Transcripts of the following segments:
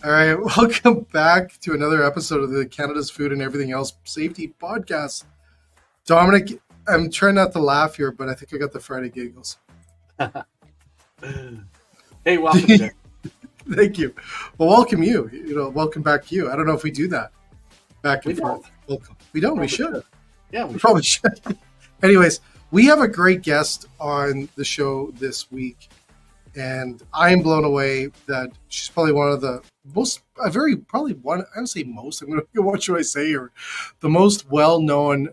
All right, welcome back to another episode of the Canada's Food and Everything Else Safety Podcast. Dominic, I'm trying not to laugh here, but I think I got the Friday giggles. Hey, welcome, Jeff. Thank you. Well, welcome you. Welcome back to you. I don't know if we do that back and forth. Welcome. We don't. We should. Yeah, we probably should. Anyways, we have a great guest on the show this week, and I am blown away that she's probably one of the most, I don't say most, what should I say here? The most well-known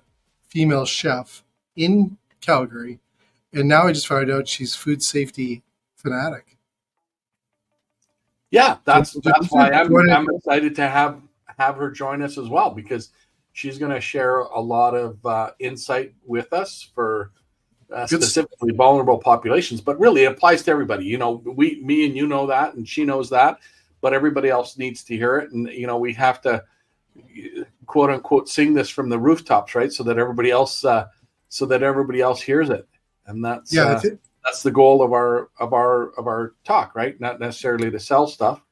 female chef in Calgary. And now I just found out she's food safety fanatic. Yeah, that's why I'm excited to have her join us as well, because she's going to share a lot of insight with us for specifically vulnerable populations, but really it applies to everybody. Me and you know that, and she knows that, but everybody else needs to hear it. And, we have to quote unquote sing this from the rooftops, right? So that everybody else hears it. And that's the goal of our talk, right? Not necessarily to sell stuff.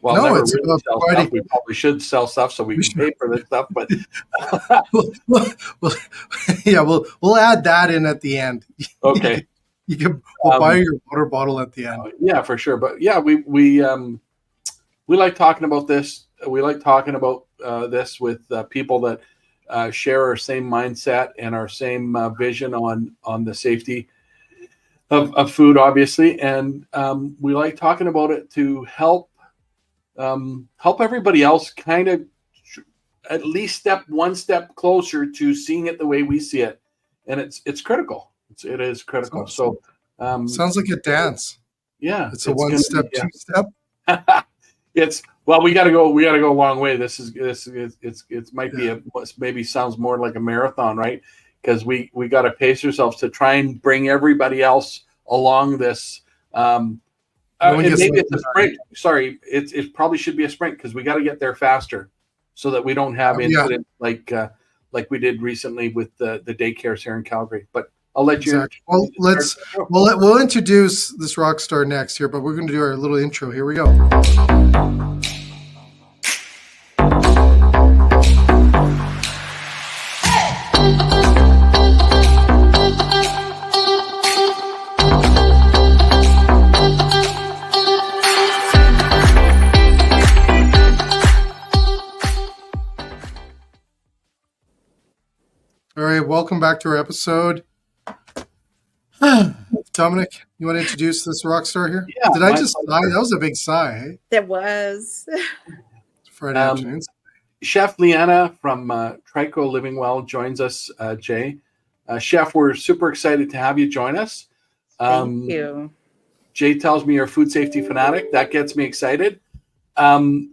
Well, no, never really sell stuff. We probably should sell stuff so we can pay for this stuff, but we'll add that in at the end. Okay. We'll buy your water bottle at the end. Yeah, for sure. But yeah, we like talking about this. We like talking about this with people that share our same mindset and our same vision on the safety of food, obviously. And we like talking about it to help everybody else kind of at least one step closer to seeing it the way we see it. And it's critical. It is critical. Sounds like a dance. Yeah. It's a one step, two step. We got to go a long way. It might be maybe sounds more like a marathon, right? Because we got to pace ourselves to try and bring everybody else along this. And maybe it's a sprint. Sorry, it probably should be a sprint, because we got to get there faster, so that we don't have incidents like we did recently with the daycares here in Calgary. But I'll let you. Well, we'll introduce this rock star next here, but we're going to do our little intro. Here we go. All right, welcome back to our episode. Dominic, you want to introduce this rock star here? Yeah. Did I just sigh? That was a big sigh. Eh? That was. Friday afternoon. Chef Liana from Trico Living Well joins us, Jay. Chef, we're super excited to have you join us. Thank you. Jay tells me you're a food safety fanatic. That gets me excited. And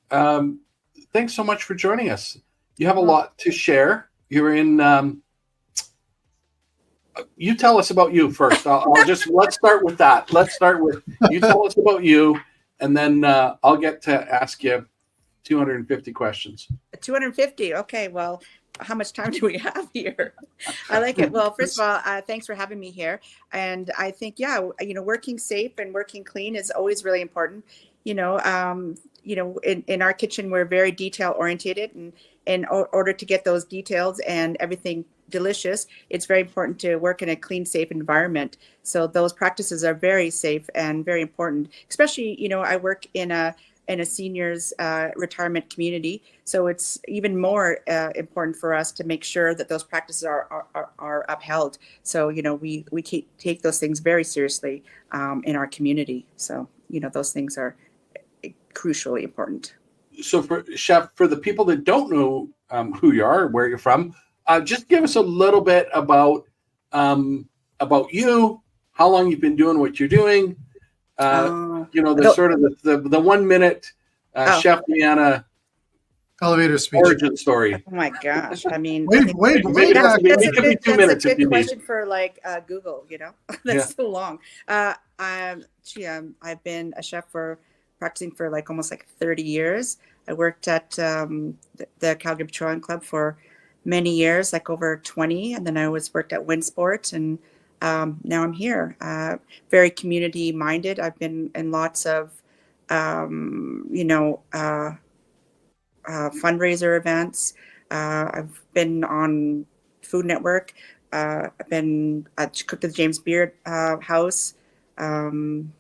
thanks so much for joining us. You have a lot to share. You're in. You tell us about you first. Let's start with that. Let's start with you. Tell us about you, and then I'll get to ask you 250 questions. 250. Okay. Well, how much time do we have here? I like it. Well, first of all, thanks for having me here. And I think, working safe and working clean is always really important. In our kitchen, we're very detail oriented, and in order to get those details and everything delicious, it's very important to work in a clean, safe environment. So those practices are very safe and very important, especially, I work in a seniors retirement community. So it's even more important for us to make sure that those practices are upheld. So, we take those things very seriously in our community. So, those things are crucially important. So for the people that don't know who you are, where you're from, just give us a little bit about you, how long you've been doing what you're doing. Sort of the 1 minute Chef Liana elevator speech origin story. Oh my gosh! I mean, wait. That's a good question for Google. That's so long. I've been a chef practicing for almost 30 years. I worked at the Calgary Petroleum Club for many years, over 20, and then I worked at Winsport, and now I'm here. Very community minded. I've been in lots of fundraiser events. I've been on Food Network. I've been cooked at the James Beard House. I don't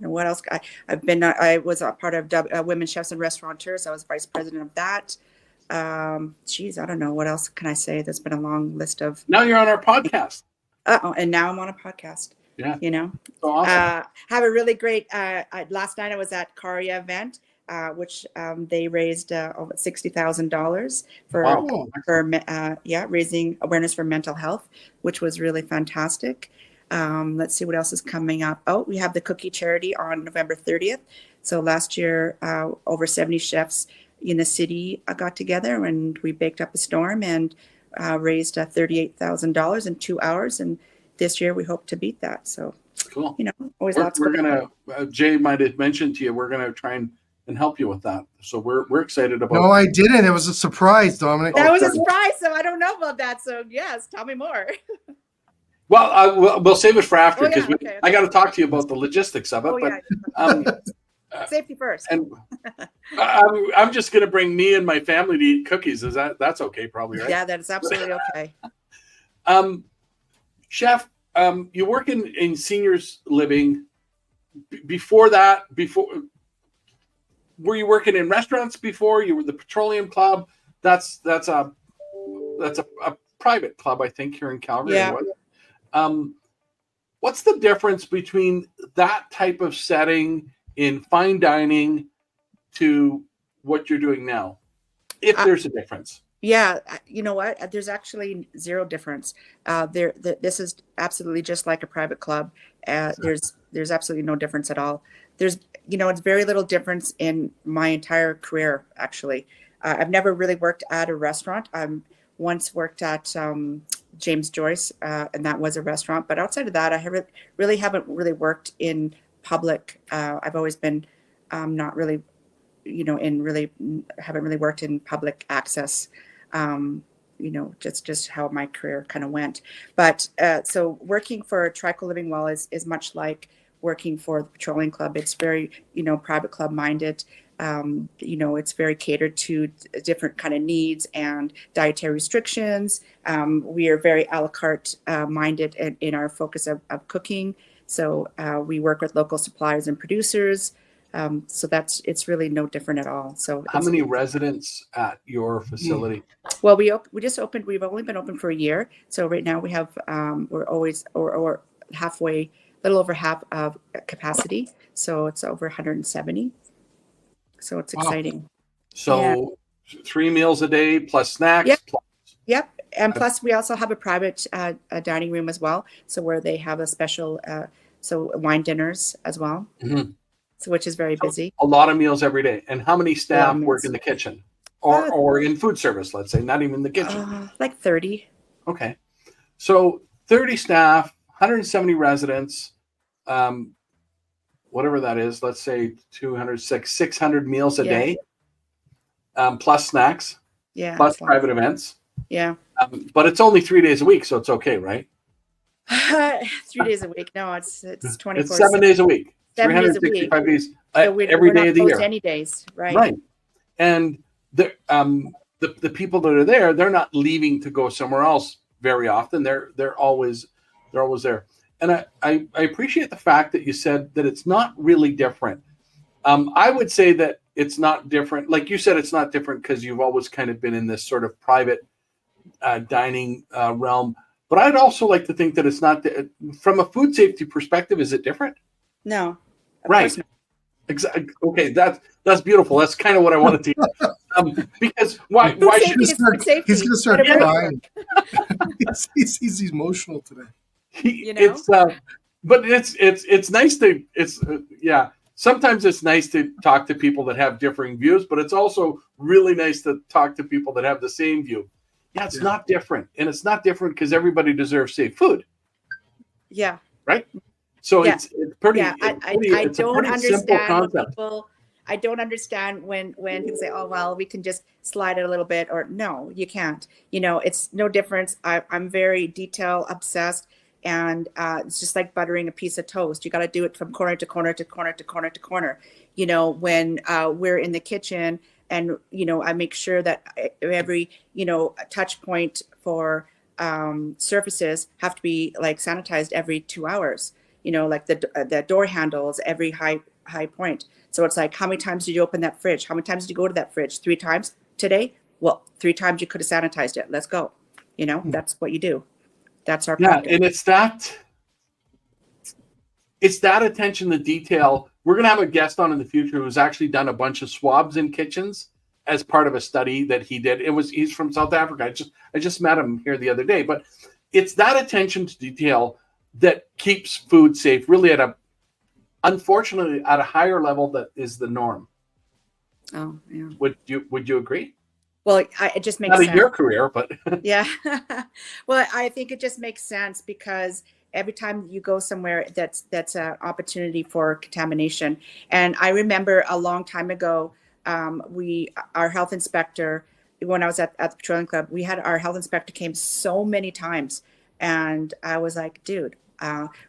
know what else. I was a part of Women Chefs and Restaurateurs. I was vice president of that. Geez, I don't know. What else can I say? There's been a long list of. Now you're on our podcast. And now I'm on a podcast. Yeah. So awesome. Have a really great, last night I was at Caria event, which they raised over $60,000 for raising awareness for mental health, which was really fantastic. Let's see what else is coming up. Oh, we have the cookie charity on November 30th. So last year, over 70 chefs in the city got together and we baked up a storm and raised $38,000 in 2 hours. And this year we hope to beat that. So, cool. Always lots. We're going to, Jay might have mentioned to you, we're going to try and help you with that. So we're excited about. No, I didn't. It was a surprise, Dominic. That was a surprise. So I don't know about that. So yes, tell me more. Well, we'll save it for after because okay. I got to talk to you about the logistics of it. Safety first. And I'm just going to bring me and my family to eat cookies. That's okay? Probably, right? Yeah, that is absolutely okay. Chef, you work in seniors living. Before that, were you working in restaurants before? You were the Petroleum Club. That's a private club, I think, here in Calgary. Yeah. What's the difference between that type of setting in fine dining to what you're doing now, if there's a difference? Yeah, you know what? There's actually zero difference. This is absolutely just like a private club. There's absolutely no difference at all. There's, it's very little difference in my entire career, actually. I've never really worked at a restaurant. I once worked at James Joyce, and that was a restaurant. But outside of that, I haven't really worked in public. I've always been not really, haven't really worked in public access. Just how my career kind of went. But so working for Trico Living Well is much like working for the Petroleum Club. It's very, private club minded. It's very catered to different kind of needs and dietary restrictions. We are very a la carte minded in our focus of cooking. So we work with local suppliers and producers. So it's really no different at all. So how many residents at your facility? Well, we just opened. We've only been open for a year. So right now we have we're always or halfway, a little over half of capacity. So it's over 170. So it's exciting. So 3 meals a day plus snacks. Yep. Yep. And plus we also have a private dining room as well. So where they have a special wine dinners as well. Mm-hmm. So which is very busy. A lot of meals every day. And how many staff work in the kitchen or in food service, let's say, not even in the kitchen? Like 30. Okay. So 30 staff, 170 residents, whatever that is, let's say 600 meals a day, plus snacks, plus private events. Yeah. But it's only 3 days a week, so it's okay, right? 3 days a week. No, it's 24. It's 7 days a week. 365 days, every day of the year. Any days, right? Right. And the people that are there, they're not leaving to go somewhere else very often. They're always there. And I appreciate the fact that you said that it's not really different. I would say that it's not different. Like you said, it's not different because you've always kind of been in this sort of private dining realm. But I'd also like to think that it's not from a food safety perspective. Is it different? No. Right. Exactly. Okay, that's beautiful. That's kind of what I wanted to hear. Because why should he's going to start crying? he's emotional today. But it's nice to sometimes it's nice to talk to people that have differing views, but it's also really nice to talk to people that have the same view. Yeah, it's not different, and it's not different because everybody deserves safe food. Yeah. Right. So it's pretty. Yeah, I don't understand people. I don't understand when people say, "Oh, well, we can just slide it a little bit," or no, you can't. It's no difference. I'm very detail obsessed. And it's just like buttering a piece of toast. You got to do it from corner to corner to corner to corner to corner. You know, when we're in the kitchen, and you know, I make sure that every, you know, touch point for surfaces have to be like sanitized every 2 hours. You know, like the door handles, every high point. So it's like, how many times did you open that fridge? How many times did you go to that fridge? 3 times today? Well, 3 times you could have sanitized it. Let's go. You know, that's what you do. That's our practice. And it's that attention to detail. We're going to have a guest on in the future who's actually done a bunch of swabs in kitchens as part of a study that he did. He's from South Africa. I just met him here the other day. But it's that attention to detail that keeps food safe, really unfortunately at a higher level that is the norm. Oh, yeah. Would you agree? Well, it just makes sense. Not in your sense. career, but yeah. Well, I think it just makes sense because every time you go somewhere, that's an opportunity for contamination. And I remember a long time ago, our health inspector, when I was at the Petroleum Club, we had our health inspector came so many times, and I was like, dude,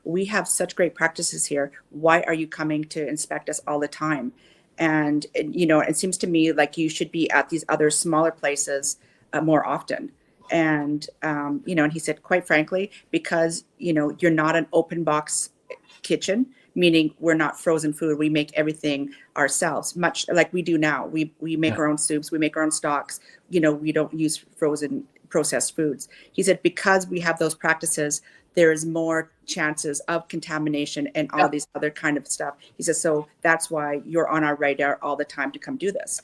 we have such great practices here. Why are you coming to inspect us all the time? And, you know, it seems to me like you should be at these other smaller places more often. And, you know, and he said, quite frankly, because, you know, you're not an open box kitchen, meaning we're not frozen food. We make everything ourselves, much like we do now. We make our own soups. We make our own stocks. You know, we don't use frozen processed foods. He said, because we have those practices, there is more chances of contamination and all these other kind of stuff. He says, so that's why you're on our radar all the time to come do this.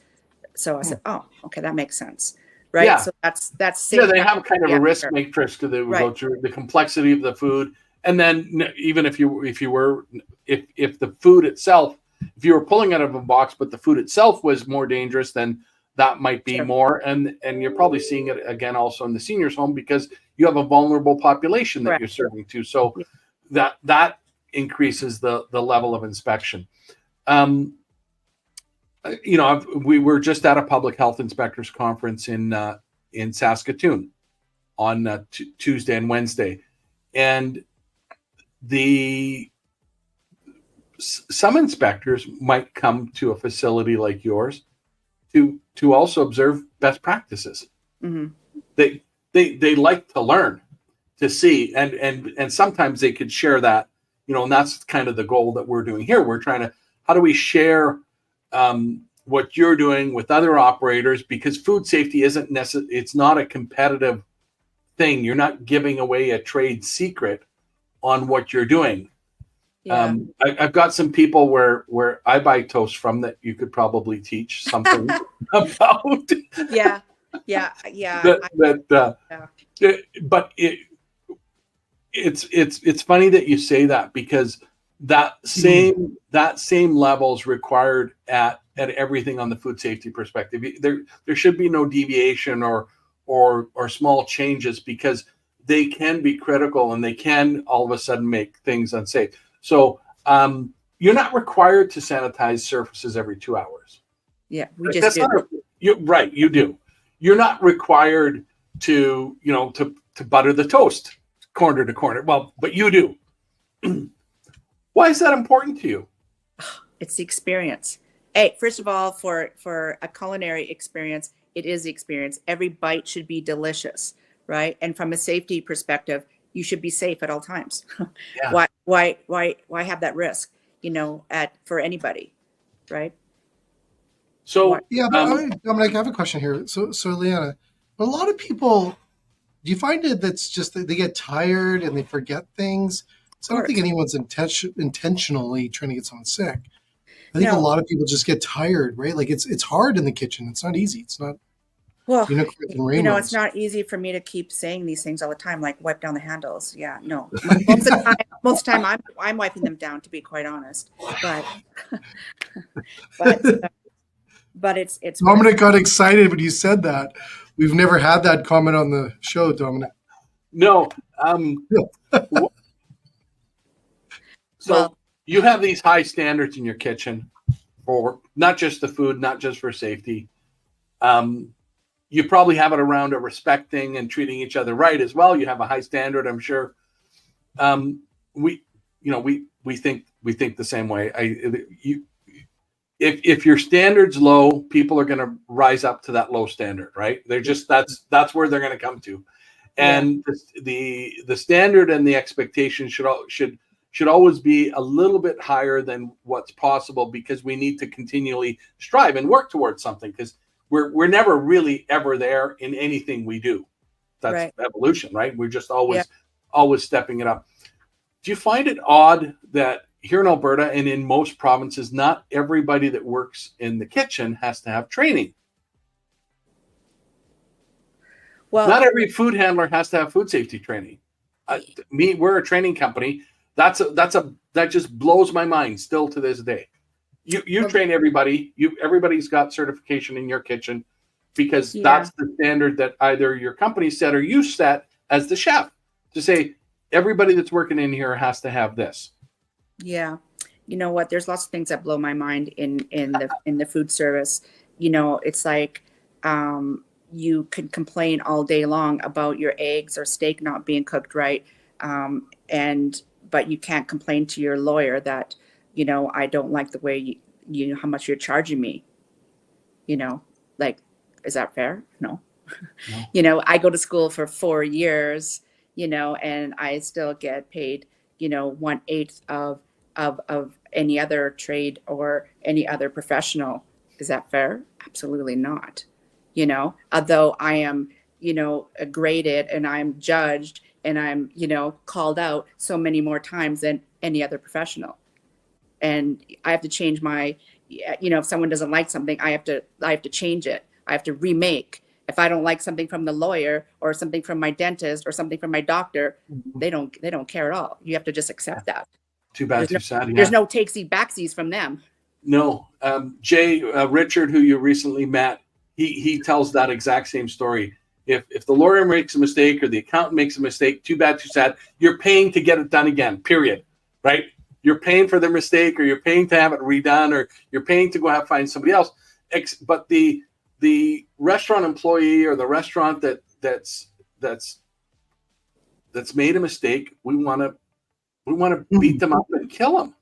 So I said, oh, okay, that makes sense. Right. Yeah. So that's they have kind of a risk matrix to go through the complexity of the food. And then even if the food itself, if you were pulling out of a box, but the food itself was more dangerous, then that might be more. And you're probably seeing it again also in the seniors home because you have a vulnerable population that you're serving to. So that increases the level of inspection. You know, we were just at a public health inspectors conference in Saskatoon on Tuesday and Wednesday. And some inspectors might come to a facility like yours to also observe best practices. Mm-hmm. They like to learn, to see, and sometimes they could share that, you know, and that's kind of the goal that we're doing here. We're trying to, how do we share what you're doing with other operators, because food safety isn't necessarily, it's not a competitive thing. You're not giving away a trade secret on what you're doing. Yeah. I've got some people where I buy toast from that you could probably teach something about. Yeah. But it's funny that you say that, because that same level is required at everything on the food safety perspective. There should be no deviation or small changes, because they can be critical and they can all of a sudden make things unsafe. So you're not required to sanitize surfaces every 2 hours. Yeah, we just do. You do. You're not required to butter the toast corner to corner. Well, but you do. Why is that important to you? It's the experience. Hey, first of all, for a culinary experience, it is the experience. Every bite should be delicious, right? And from a safety perspective, you should be safe at all times. Yeah. Why have that risk, for anybody, right? So Dominic, I have a question here. So Liana, a lot of people, do you find it that's just that they get tired and they forget things? So I don't think anyone's intentionally trying to get someone sick. I think a lot of people just get tired, right? Like it's hard in the kitchen. It's not easy. It's not. Well, it's not easy for me to keep saying these things all the time, like wipe down the handles. Yeah, no. Most of the time I'm wiping them down, to be quite honest. But it's. Dominic got excited when you said that. We've never had that comment on the show, Dominic. No. So you have these high standards in your kitchen for not just the food, not just for safety. You probably have it around a respecting and treating each other right as well. You have a high standard, I'm sure. we think the same way. If your standard's low, people are going to rise up to that low standard, right? They're just that's where they're going to come to, and the standard and the expectation should always be a little bit higher than what's possible, because we need to continually strive and work towards something, because we're never really ever there in anything we do. That's evolution, right? We're just always stepping it up. Do you find it odd that here in Alberta and in most provinces, not everybody that works in the kitchen has to have training? Well, not every food handler has to have food safety training. We're a training company. That just blows my mind still to this day. You train everybody. Everybody's got certification in your kitchen, because that's the standard that either your company set or you set as the chef, to say everybody that's working in here has to have this. Yeah. You know what? There's lots of things that blow my mind in the food service. You know, it's like you could complain all day long about your eggs or steak not being cooked right, but you can't complain to your lawyer that, you know, I don't like the way you how much you're charging me. You know, like, is that fair? No. You know, I go to school for 4 years, you know, and I still get paid, you know, 1/8 of any other trade or any other professional. Is that fair? Absolutely not. You know, although I am, you know, graded and I'm judged and I'm, you know, called out so many more times than any other professional. And I have to change my, you know, if someone doesn't like something, I have to change it. I have to remake. If I don't like something from the lawyer or something from my dentist or something from my doctor, they don't care at all. You have to just accept that. Too bad, too sad. Yeah. There's no takesy backsies from them. No. Jay, Richard, who you recently met, he tells that exact same story. If the lawyer makes a mistake or the accountant makes a mistake, too bad, too sad. You're paying to get it done again, period. Right? You're paying for their mistake, or you're paying to have it redone, or you're paying to go find somebody else. But the restaurant employee or the restaurant that's made a mistake, we want to beat them up and kill them.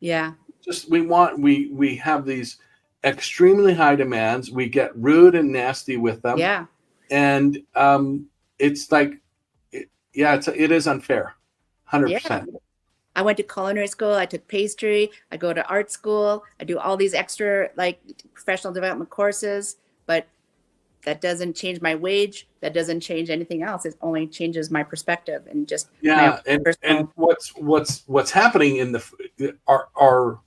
Yeah. Just we have these extremely high demands. We get rude and nasty with them. Yeah. And it's like, it is unfair. 100%. Yeah. I went to culinary school. I took pastry. I go to art school. I do all these extra like professional development courses, but that doesn't change my wage. That doesn't change anything else. It only changes my perspective and just and what's happening in our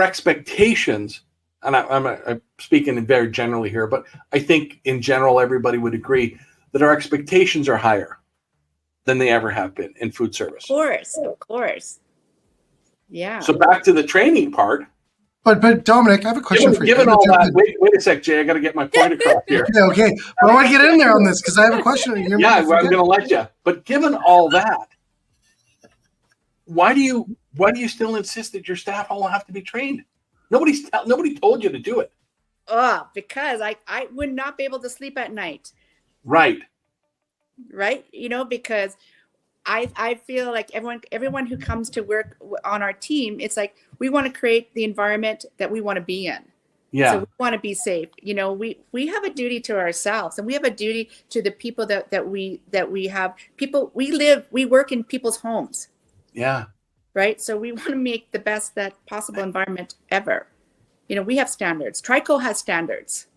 expectations. And I'm speaking very generally here, but I think in general everybody would agree that our expectations are higher than they ever have been in food service. Of course. Yeah. So back to the training part. But Dominic, I have a question for you. Given all that, wait a sec, Jay. I got to get my point across here. Okay. I want to get in there on this because I have a question. I'm going to let you. But given all that, why do you still insist that your staff all have to be trained? Nobody told you to do it. Because I would not be able to sleep at night. Right. You know, because I feel like everyone who comes to work on our team, it's like we want to create the environment that we want to be in. Yeah. So we want to be safe. You know, we have a duty to ourselves, and we have a duty to the people that we have. People, we work in people's homes. Yeah. Right. So we want to make the best that possible environment ever. You know, we have standards. Trico has standards.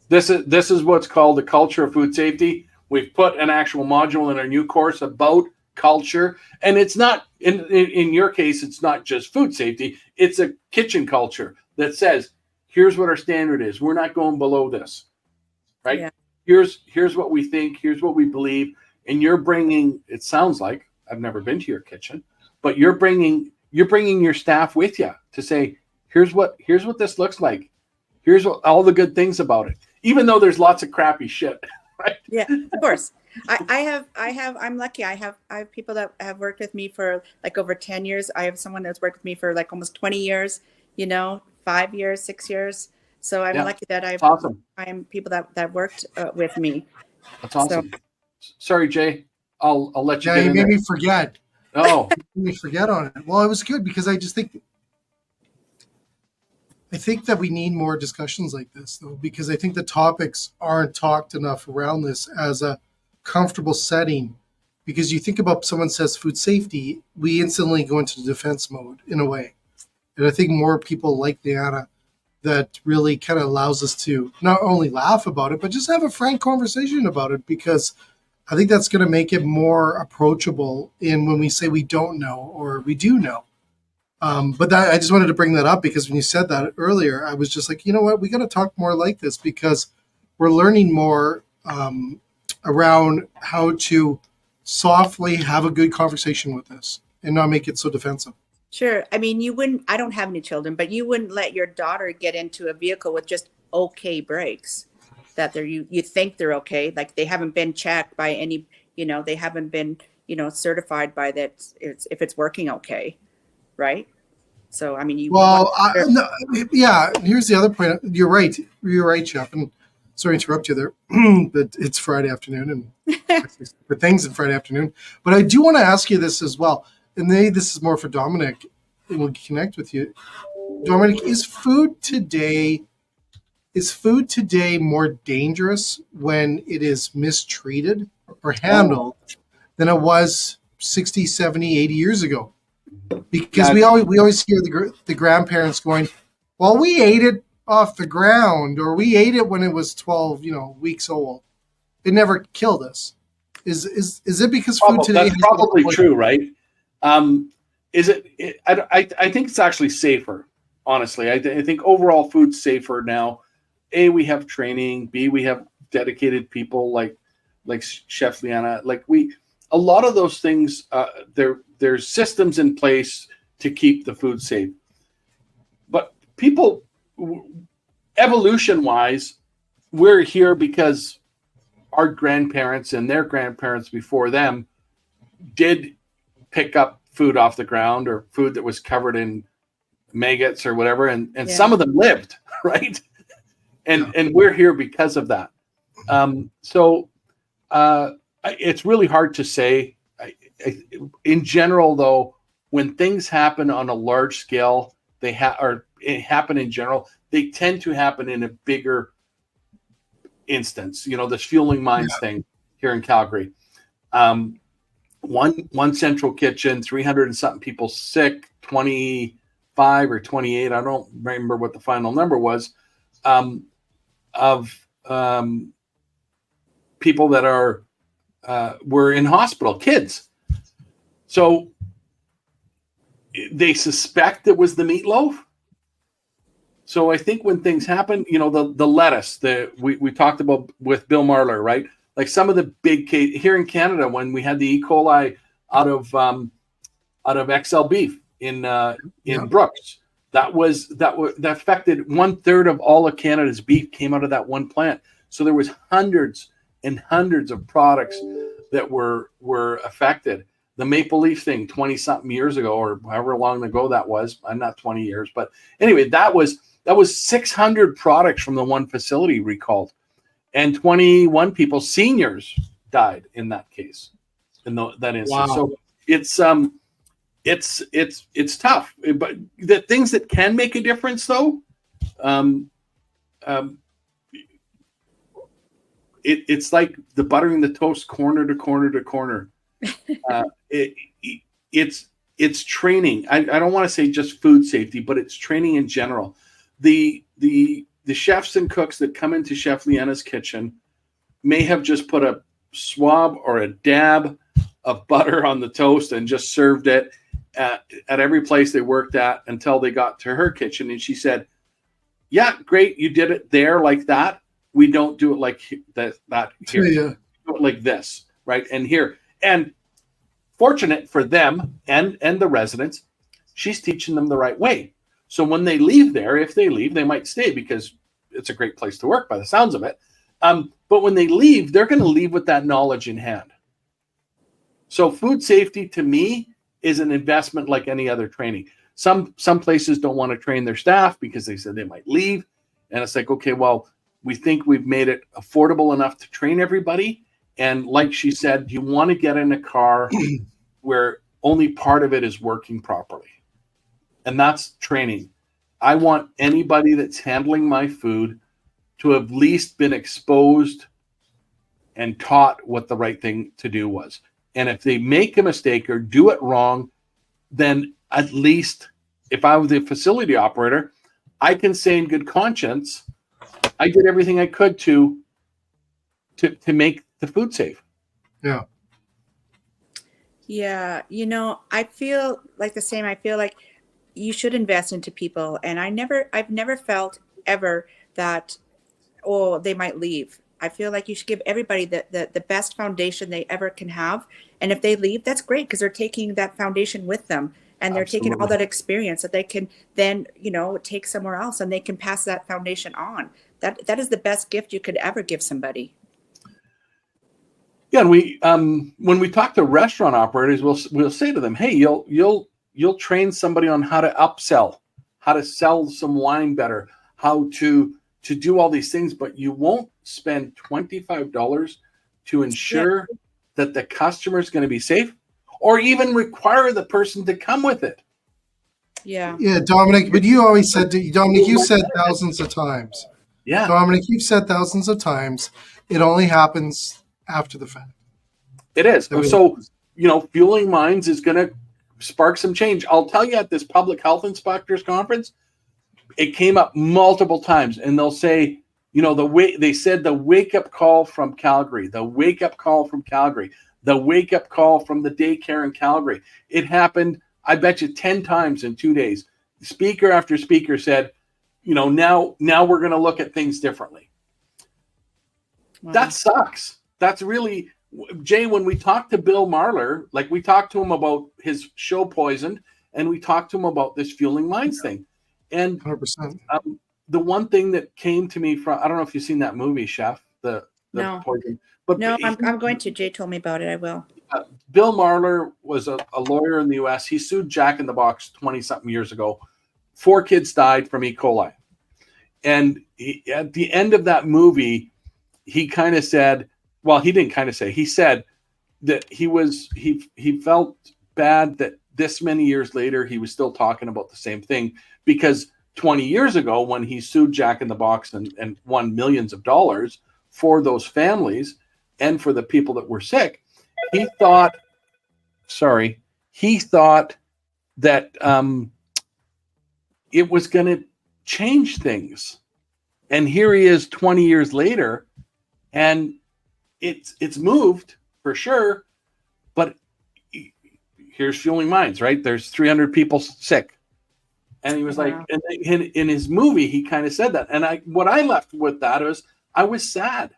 This is what's called the culture of food safety. We've put an actual module in our new course about culture, and it's not in your case, it's not just food safety. It's a kitchen culture that says, here's what our standard is. We're not going below this, right? Yeah. Here's what we think. Here's what we believe. And you're bringing. It sounds like, I've never been to your kitchen, but you're bringing your staff with you to say, here's what this looks like. Here's what all the good things about it, even though there's lots of crappy shit. Right. Yeah, of course. I'm lucky. I have people that have worked with me for like over 10 years. I have someone that's worked with me for like almost 20 years, you know, 5 years, 6 years. So I'm lucky that I am people that worked with me. That's awesome. So, sorry, Jay. I'll let you. Yeah, you made me forget. No. We forget on it. Well, it was good because I think that we need more discussions like this, though, because I think the topics aren't talked enough around this as a comfortable setting. Because you think about someone says food safety, we instantly go into defense mode in a way. And I think more people like Liana that really kind of allows us to not only laugh about it, but just have a frank conversation about it, because I think that's going to make it more approachable in when we say we don't know or we do know. But I just wanted to bring that up because when you said that earlier, I was just like, you know what, we got to talk more like this because we're learning more around how to softly have a good conversation with this and not make it so defensive. Sure. I mean, I don't have any children, but you wouldn't let your daughter get into a vehicle with just okay brakes, that you think they're okay. Like they haven't been checked by any, they haven't been, certified by that. If it's working okay. Right. So, I mean, yeah, here's the other point. You're right, Jeff. And sorry to interrupt you there, but it's Friday afternoon and for things in Friday afternoon. But I do want to ask you this as well. And maybe this is more for Dominic, and we'll connect with you. Dominic, is food today more dangerous when it is mistreated or handled than it was 60, 70, 80 years ago? Because we always hear the grandparents going, well, we ate it off the ground, or we ate it when it was 12, weeks old. It never killed us. Is it because food today? That's probably true, right? Is it? I think it's actually safer. Honestly, I think overall food's safer now. A, we have training. B, we have dedicated people like Chef Liana. A lot of those things. There's systems in place to keep the food safe. But people, evolution-wise, we're here because our grandparents and their grandparents before them did pick up food off the ground or food that was covered in maggots or whatever, and some of them lived, right? And we're here because of that. So it's really hard to say. In general, though, when things happen on a large scale, they happen in general. They tend to happen in a bigger instance. This fueling mines thing here in Calgary. One central kitchen, 300 and something people sick, 25 or 28. I don't remember what the final number was. Of people that were in hospital, kids. So they suspect it was the meatloaf. So I think when things happen, the lettuce that we talked about with Bill Marler, right? Like some of the big case here in Canada, when we had the E. coli out of XL beef in Brooks, that affected 1/3 of all of Canada's beef came out of that one plant. So there was hundreds and hundreds of products that were affected. The maple leaf thing 20 something years ago, or however long ago that was, I'm not 20 years, but anyway, that was 600 products from the one facility recalled, and 21 people, seniors, died in that case, in that instance. Wow. So it's tough, but the things that can make a difference, though, it's like the buttering the toast corner to corner to corner. It's training. I don't want to say just food safety, but it's training in general. The chefs and cooks that come into Chef Liana's kitchen may have just put a swab or a dab of butter on the toast and just served it at every place they worked at until they got to her kitchen. And she said, yeah, great, you did it there like that. We don't do it like that here. Yeah. We do it like this, right? And here. And fortunate for them and the residents, she's teaching them the right way. So when they leave there, if they leave, they might stay because it's a great place to work by the sounds of it. But when they leave, they're going to leave with that knowledge in hand. So food safety, to me, is an investment like any other training. Some places don't want to train their staff because they said they might leave. And it's like, okay, well, we think we've made it affordable enough to train everybody. And like she said, you want to get in a car where only part of it is working properly. And that's training. I want anybody that's handling my food to have at least been exposed and taught what the right thing to do was. And if they make a mistake or do it wrong, then at least if I was the facility operator, I can say in good conscience, I did everything I could to make the food safe. Yeah. Yeah. I feel like the same. I feel like you should invest into people. And I've never felt ever that, oh, they might leave. I feel like you should give everybody the best foundation they ever can have. And if they leave, that's great, because they're taking that foundation with them, and they're taking all that experience that they can then, take somewhere else, and they can pass that foundation on. That is the best gift you could ever give somebody. Yeah. And we, when we talk to restaurant operators, we'll say to them, hey, you'll train somebody on how to upsell, how to sell some wine better, how to do all these things, but you won't spend $25 to ensure that the customer is going to be safe, or even require the person to come with it. Yeah. Yeah, Dominic, but you always said, Dominic, you said thousands of times. Yeah. Dominic, you've said thousands of times, it only happens after the fact. It is. So, Fueling Minds is going to spark some change. I'll tell you, at this public health inspectors conference, it came up multiple times, and they'll say, they said the wake-up call from Calgary, the wake-up call from Calgary, the wake-up call from the daycare in Calgary. It happened, I bet you, 10 times in 2 days. Speaker after speaker said, now we're going to look at things differently. Wow. That sucks. That's really, Jay, when we talked to Bill Marler, like, we talked to him about his show Poisoned, and we talked to him about this Fueling Minds thing. And 100%. The one thing that came to me from, I don't know if you've seen that movie, Chef, the no. Poison. But no, I'm going to. Jay told me about it. I will. Bill Marler was a lawyer in the U.S. He sued Jack in the Box 20-something years ago. 4 kids died from E. coli. And at the end of that movie, he kind of said, well, he didn't kind of say, he said that he felt bad that this many years later, he was still talking about the same thing, because 20 years ago, when he sued Jack in the Box and won millions of dollars for those families and for the people that were sick, he thought that it was going to change things. And here he is 20 years later, and it's moved for sure, but here's Fueling Minds, right? There's 300 people sick. And he was like, and in his movie, he kind of said that. And what I left with that was, I was sad.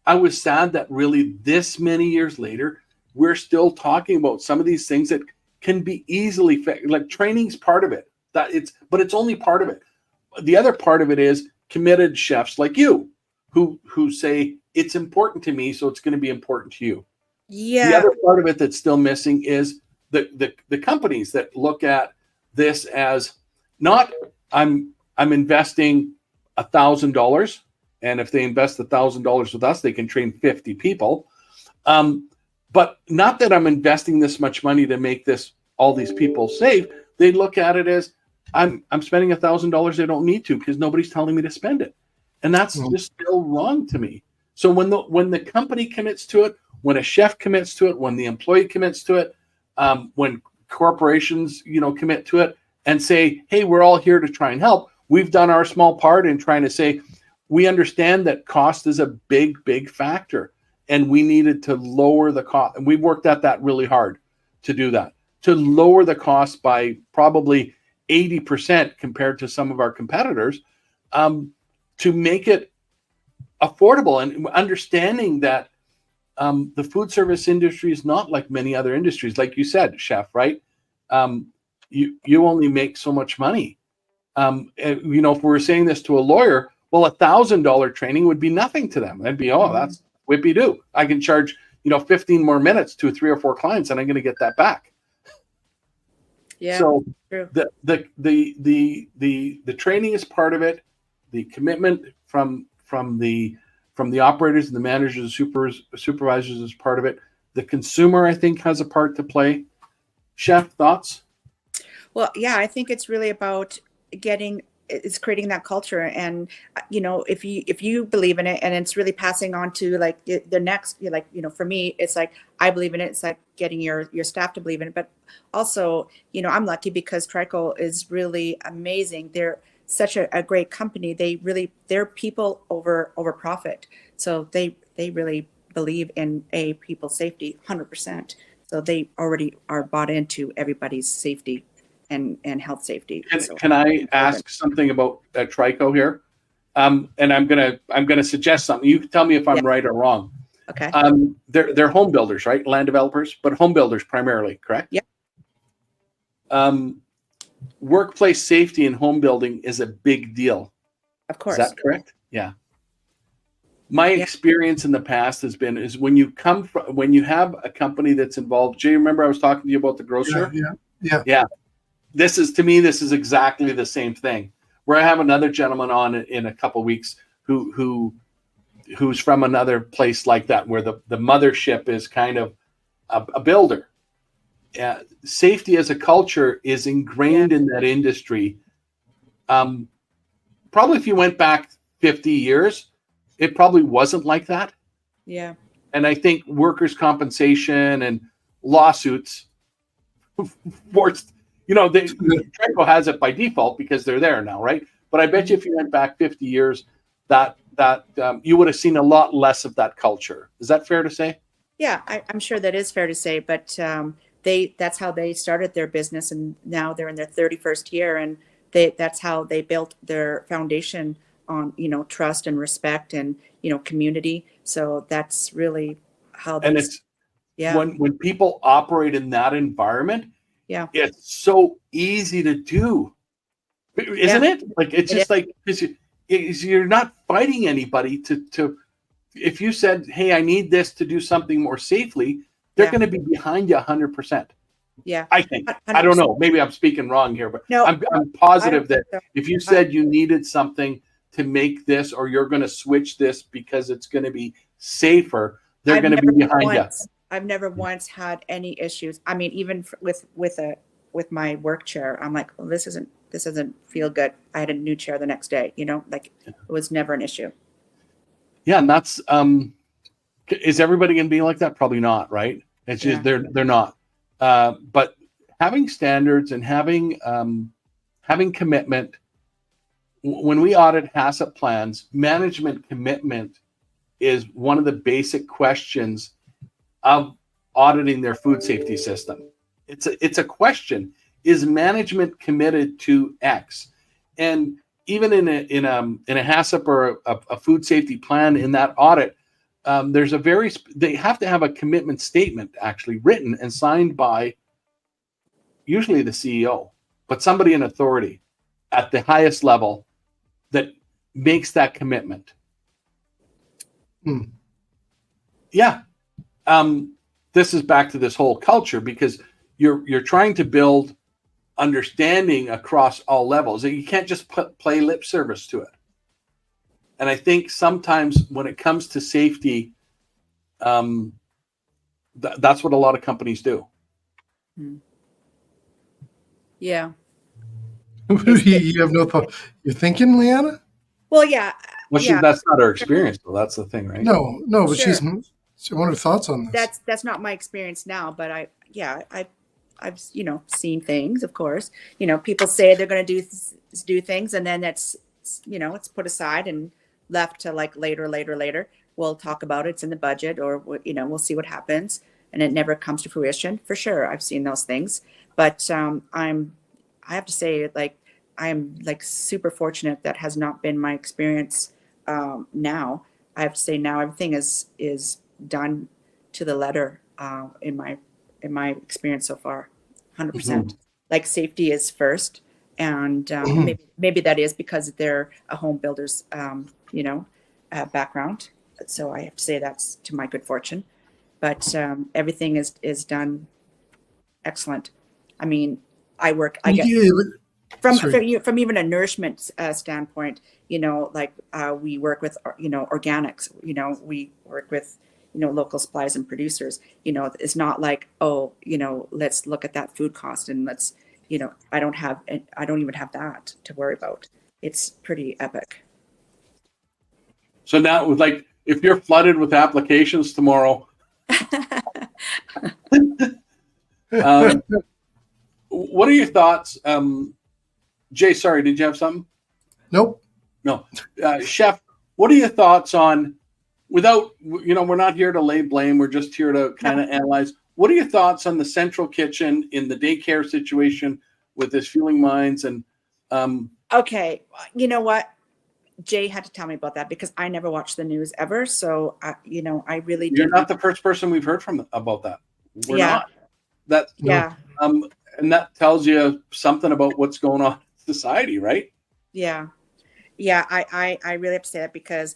I was sad that really this many years later, we're still talking about some of these things that can be easily fixed. Like, training's part of it. But it's only part of it. The other part of it is committed chefs like you, who say, it's important to me, so it's going to be important to you. Yeah. The other part of it that's still missing is the companies that look at this as not, I'm investing $1,000, and if they invest $1,000 with us, they can train 50 people. But not that I'm investing this much money to make all these people safe. They look at it as, I'm spending $1,000 they don't need to, because nobody's telling me to spend it. And that's just still wrong to me. So when the company commits to it, when a chef commits to it, when the employee commits to it, when corporations, commit to it and say, hey, we're all here to try and help. We've done our small part in trying to say, we understand that cost is a big, big factor, and we needed to lower the cost. And we worked at that really hard to do that, to lower the cost by probably 80% compared to some of our competitors, to make it affordable, and understanding that the food service industry is not like many other industries. Like you said, Chef, right? You only make so much money. If we were saying this to a lawyer, well, $1,000 training would be nothing to them. They'd be, that's whippy-doo. I can charge, 15 more minutes to 3 or 4 clients, and I'm going to get that back. Yeah. So true. the training is part of it. The commitment from the operators and the managers and supervisors is part of it. The consumer, I think, has a part to play. Chef, thoughts? Well, yeah, I think it's really about it's creating that culture. And if you believe in it, and it's really passing on to like the next, for me, it's like I believe in it. It's like getting your staff to believe in it. But also, I'm lucky because Trico is really amazing. They're such a great company. They're people over profit. So they really believe in people's safety 100%. So they already are bought into everybody's safety and health safety. Can I ask something about Trico here? And I'm gonna suggest something. You can tell me if I'm right or wrong. Okay. They're home builders, right? Land developers, but home builders primarily, correct? Yeah. Workplace safety in home building is a big deal. Of course. Is that correct? Yeah. My experience in the past is when you have a company that's involved. Do you remember I was talking to you about the grocer? Yeah. This is exactly the same thing. Where I have another gentleman on in a couple of weeks who's from another place like that, where the mothership is kind of a builder. Safety as a culture is ingrained in that industry. Probably if you went back 50 years, it probably wasn't like that. Yeah. And I think workers' compensation and lawsuits forced, Trico has it by default because they're there now, right? But I bet you if you went back 50 years, that you would have seen a lot less of that culture. Is that fair to say? Yeah, I'm sure that is fair to say, but that's how they started their business, and now they're in their 31st year, and that's how they built their foundation on trust and respect and community. So that's really how they. And it's when people operate in that environment, it's so easy to do, isn't it? Like it's just like you're not fighting anybody to. If you said, "Hey, I need this to do something more safely," they're going to be behind you 100%. Yeah, I think. 100%. I don't know. Maybe I'm speaking wrong here, but no, I'm positive that so. if you said you needed something to make this, or you're going to switch this because it's going to be safer, they're going to be behind you. I've never once had any issues. I mean, even with my work chair, I'm like, well, this doesn't feel good. I had a new chair the next day. It was never an issue. Yeah, and that's is everybody going to be like that? Probably not, right? It's just they're not. But having standards and having commitment. When we audit HACCP plans, management commitment is one of the basic questions of auditing their food safety system. It's a question: is management committed to X? And even in a HACCP or a food safety plan, in that audit, they have to have a commitment statement actually written and signed by usually the CEO, but somebody in authority at the highest level that makes that commitment. Yeah. This is back to this whole culture, because you're trying to build understanding across all levels. You can't just play lip service to it. And I think sometimes when it comes to safety, that's what a lot of companies do. Yeah. You have no thought. You're thinking, Liana? Well, yeah. Well, that's not her experience, though. That's the thing, right? No, but sure. I wonder thoughts on this. That's not my experience now, but I've seen things, of course. People say they're going to do things, and then it's put aside and left to like later. We'll talk about it. It's in the budget, or we'll see what happens, and it never comes to fruition. For sure, I've seen those things, but I have to say, like, I am like super fortunate that has not been my experience. Now I have to say, now everything is done to the letter in my experience so far. 100%. Like, safety is first, and maybe that is because they're a home builder's background. So I have to say that's to my good fortune. But everything is done excellent. I mean, I get from even a nourishment standpoint. We work with organics. We work with local suppliers and producers. It's not like, oh, let's look at that food cost and let's, I don't even have that to worry about. It's pretty epic. So now, if you're flooded with applications tomorrow, what are your thoughts? Jay, sorry, did you have something? Nope. No. Chef, what are your thoughts on, without, we're not here to lay blame, we're just here to kind of analyze. What are your thoughts on the central kitchen in the daycare situation with this Fueling Minds? And okay, you know what? Jay had to tell me about that because I never watched the news ever. So, I really You're not the first person we've heard from about that. We're not. That, yeah. And that tells you something about what's going on in society, right? Yeah. Yeah. I really upset because,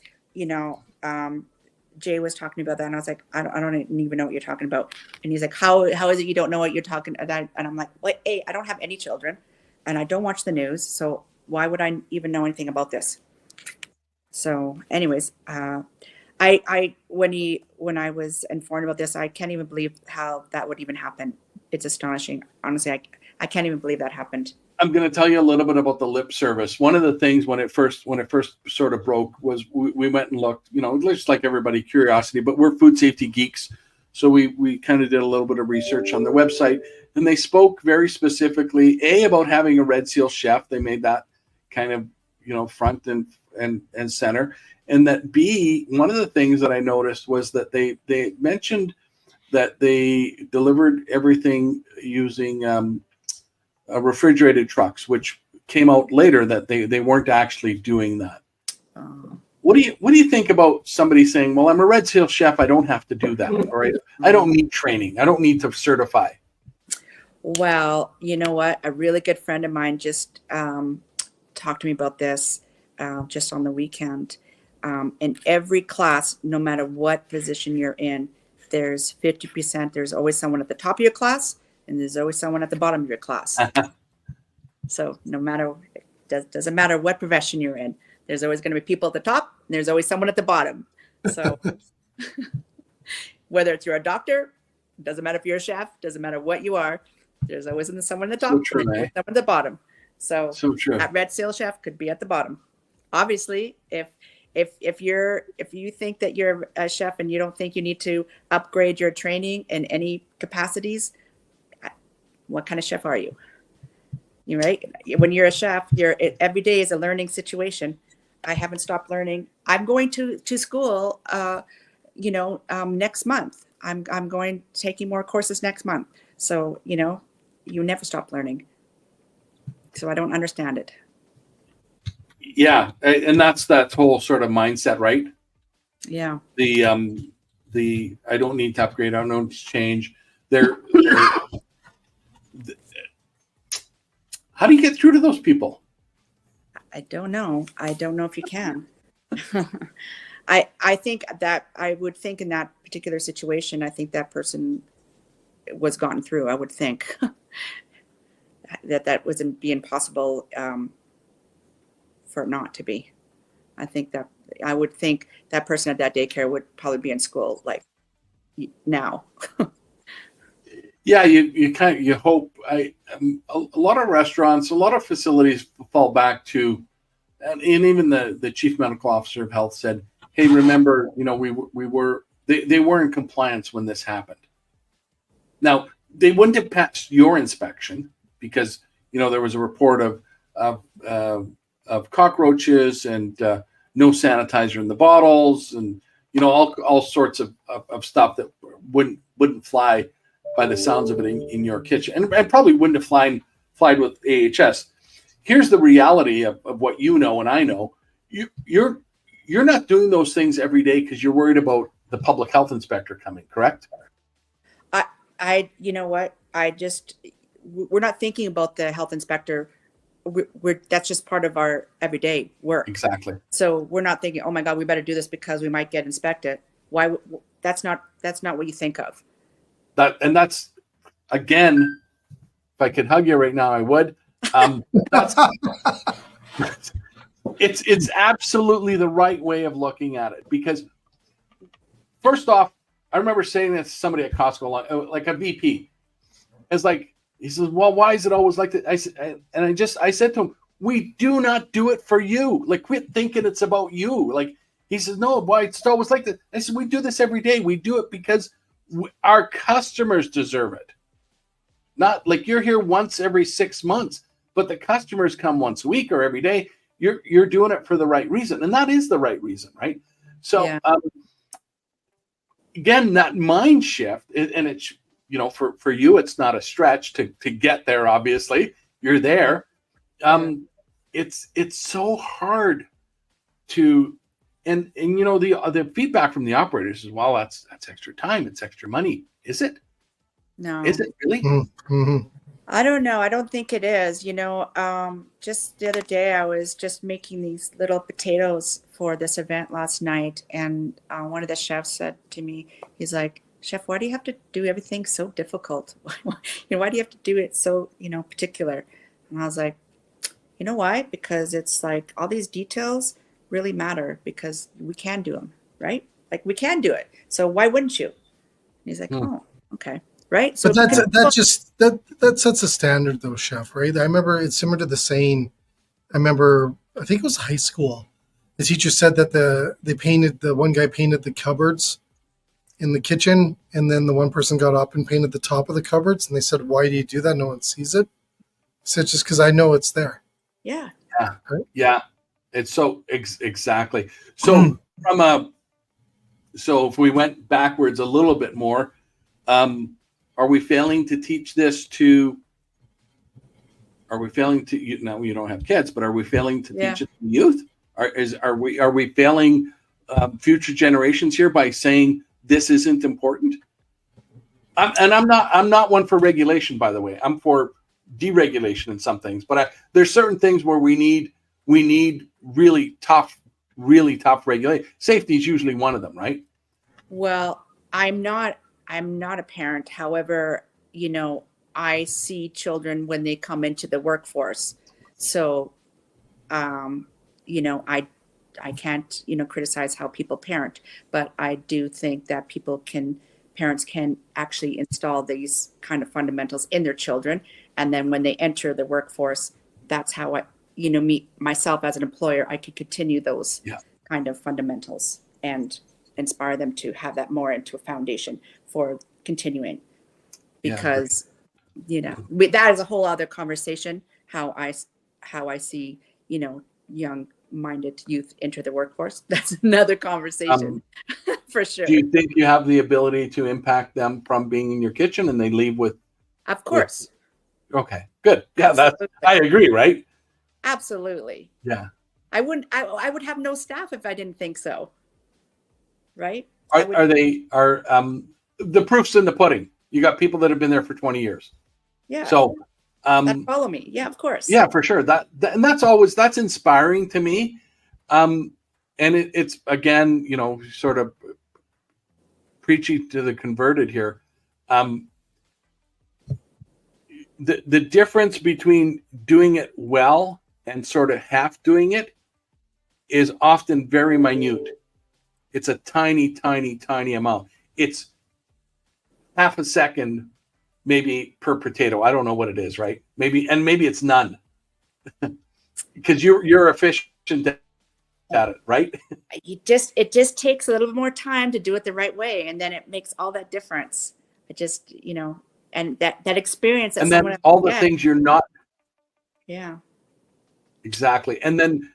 Jay was talking about that and I was like, I don't even know what you're talking about. And he's like, how is it you don't know what you're talking about? And I'm like, wait, hey, I don't have any children and I don't watch the news. So why would I even know anything about this? So anyways, when I was informed about this, I can't even believe how that would even happen. It's astonishing. Honestly, I can't even believe that happened. I'm going to tell you a little bit about the lip service. One of the things when it first sort of broke was we went and looked, just like everybody, curiosity, but we're food safety geeks. So we kind of did a little bit of research on their website, and they spoke very specifically, about having a Red Seal chef. They made that kind of, front and center. And that B, one of the things that I noticed was that they mentioned that they delivered everything using refrigerated trucks, which came out later that they weren't actually doing that. What do you think about somebody saying, well, I'm a Red Seal chef, I don't have to do that, all right? I don't need training. I don't need to certify. Well, you know what? A really good friend of mine just talked to me about this just on the weekend. In every class, no matter what position you're in, there's 50%. There's always someone at the top of your class, and there's always someone at the bottom of your class. So no matter, doesn't matter what profession you're in, there's always going to be people at the top, and there's always someone at the bottom. So whether it's you're a doctor, doesn't matter if you're a chef, doesn't matter what you are, there's always someone at the top, so true, and someone at the bottom. So true. That Red Seal chef could be at the bottom. Obviously, if you think that you're a chef and you don't think you need to upgrade your training in any capacities, what kind of chef are you? You're right. When you're a chef, every day is a learning situation. I haven't stopped learning. I'm going to school, next month. I'm taking more courses next month. So, you never stop learning. So I don't understand it. Yeah, and that's that whole sort of mindset, right? Yeah. The I don't need to upgrade. I don't need to change. How do you get through to those people? I don't know. I don't know if you can. I think that I would think in that particular situation, I think that person was gotten through. I would think that wouldn't be impossible for it not to be. I would think that person at that daycare would probably be in school like now. Yeah, you hope. A lot of restaurants, a lot of facilities fall back to, and even the chief medical officer of health said, "Hey, remember, they were in compliance when this happened." Now they wouldn't have passed your inspection because there was a report of cockroaches and no sanitizer in the bottles, and all sorts of stuff that wouldn't fly by the sounds of it in your kitchen, and probably wouldn't have flied with AHS. Here's the reality of what and I know. You're not doing those things every day because you're worried about the public health inspector coming, correct? You know what? We're not thinking about the health inspector. That's just part of our everyday work. Exactly. So we're not thinking, oh my God, we better do this because we might get inspected. Why? That's not what you think of. That's again, if I could hug you right now, I would. It's absolutely the right way of looking at it, because first off, I remember saying that to somebody at Costco, like a VP. It's like, he says, well, why is it always like that? I said to him, we do not do it for you. Like, quit thinking it's about you. Like, he says, no, why it's always like that? I said, we do this every day. We do it because our customers deserve it. Not like you're here once every 6 months, but the customers come once a week or every day. You're doing it for the right reason. And that is the right reason, right? So, again, that mind shift, and it's, for you, it's not a stretch to get there. Obviously, you're there. It's so hard to, and the feedback from the operators is, well, that's extra time, it's extra money. Is it? No. Is it really? Mm-hmm. I don't know. I don't think it is. Just the other day, I was just making these little potatoes for this event last night. And one of the chefs said to me, he's like, Chef, why do you have to do everything so difficult? Why do you have to do it so, particular? And I was like, you know why? Because it's like all these details really matter because we can do them, right? Like we can do it. So why wouldn't you? And he's like, oh, okay. Right. So but that sets a standard though, Chef, right? I remember it's similar to the saying, I think it was high school. The teacher said that the one guy painted the cupboards in the kitchen, and then the one person got up and painted the top of the cupboards, and they said, why do you do that? No one sees it. He said, just because I know it's there. Yeah. Right? Yeah. It's so exactly. So so if we went backwards a little bit more, are we failing to teach this to? Are we failing to? You don't have kids, but are we failing to teach it to youth? Are we failing future generations here by saying this isn't important? I'm not one for regulation, by the way. I'm for deregulation in some things, but there's certain things where we need really tough regulation. Safety is usually one of them, right? Well, I'm not a parent. However, I see children when they come into the workforce. So, I can't, criticize how people parent, but I do think that parents can actually install these kind of fundamentals in their children. And then when they enter the workforce, that's how I, myself as an employer, I can continue those kind of fundamentals and inspire them to have that more into a foundation for continuing. Because, that is a whole other conversation, how I see, young-minded youth enter the workforce. That's another conversation for sure. Do you think you have the ability to impact them from being in your kitchen and they leave with? Of course. Okay, good. Yeah, I agree, right? Absolutely. Yeah. I would have no staff if I didn't think so. Right? Are the proof's in the pudding? You got people that have been there for 20 years. Yeah. So that follow me. Yeah, of course. Yeah, for sure. And that's inspiring to me. And it's again, sort of preaching to the converted here. The difference between doing it well and sort of half doing it is often very minute. It's a tiny, tiny, tiny amount. It's half a second, maybe per potato. I don't know what it is, right? Maybe it's none, because you're efficient at it, right? It just takes a little bit more time to do it the right way, and then it makes all that difference. It just, and that experience. And then all the things you're not. Yeah. Exactly, and then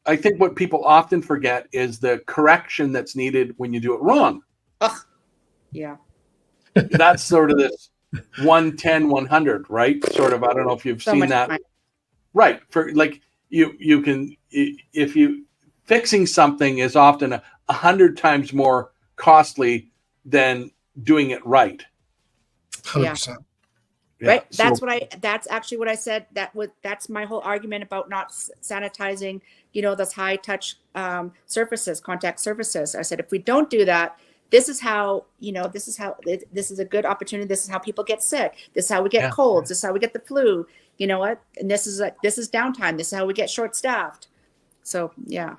I think what people often forget is the correction that's needed when you do it wrong. Ugh. Yeah. That's sort of this 110, 100, right? Sort of, I don't know if you've seen that. Time. Right. For like you can, if you fixing something is often 100 times more costly than doing it right. 100%. Yeah. Right. That's actually what I said. That's my whole argument about not sanitizing, those high touch surfaces, contact surfaces. I said, if we don't do that, this is this is a good opportunity. This is how people get sick. This is how we get colds. This is how we get the flu. You know what? And this is downtime. This is how we get short staffed. So, yeah.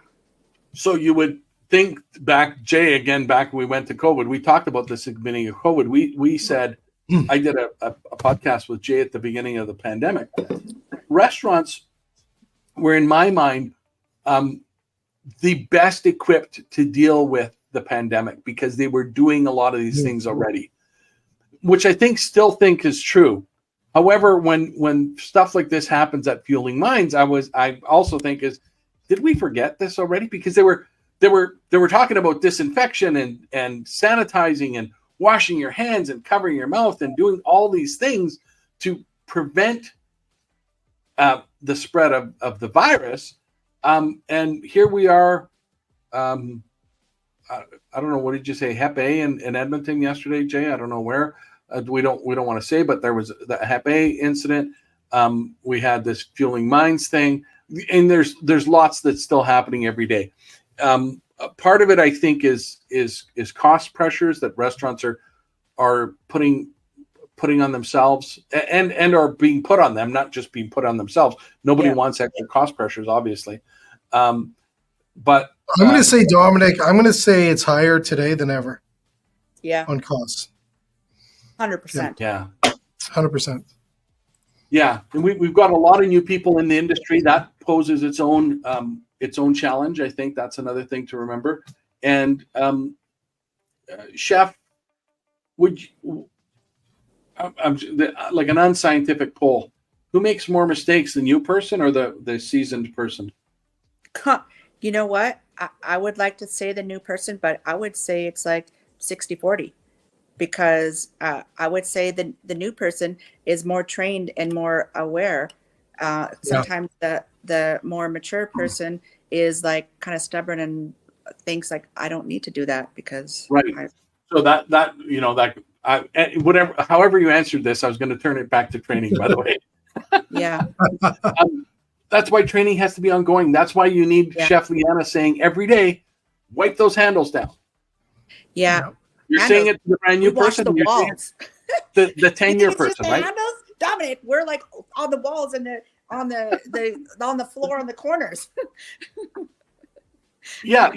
So you would think back, Jay, again, back when we went to COVID, we talked about this at the beginning of COVID. We said, I did a podcast with Jay at the beginning of the pandemic. Restaurants were, in my mind, the best equipped to deal with the pandemic because they were doing a lot of these things already, which I still think is true. However, when stuff like this happens at Fueling Minds, I also think did we forget this already? Because they were talking about disinfection and sanitizing and washing your hands and covering your mouth and doing all these things to prevent the spread of the virus. And here we are. I don't know, what did you say? Hep A in Edmonton yesterday, Jay? I don't know where. We don't want to say, but there was the Hep A incident. We had this Fueling Minds thing, and there's lots that's still happening every day. Part of it, I think, is cost pressures that restaurants are putting on themselves and are being put on them, not just being put on themselves. Nobody wants extra cost pressures, obviously. But I'm going to say, Dominic, it's higher today than ever. Yeah. On costs. 100%. Yeah. 100%. Yeah. And we've got a lot of new people in the industry. That poses its own challenge. I think that's another thing to remember. And Chef, would you, like an unscientific poll, who makes more mistakes, the new person or the seasoned person? You know what? I would like to say the new person, but I would say it's like 60-40, because I would say the new person is more trained and more aware. Sometimes the more mature person is like kind of stubborn and thinks like, I don't need to do that because So whatever, however you answered this, I was going to turn it back to training, by the way. Yeah. That's why training has to be ongoing. That's why you need Chef Liana saying every day, wipe those handles down. Yeah. You're saying it to the brand new person. The walls. The 10-year person, right? Handles? Dominic, we're like on the walls and on the floor on the corners. Yeah, I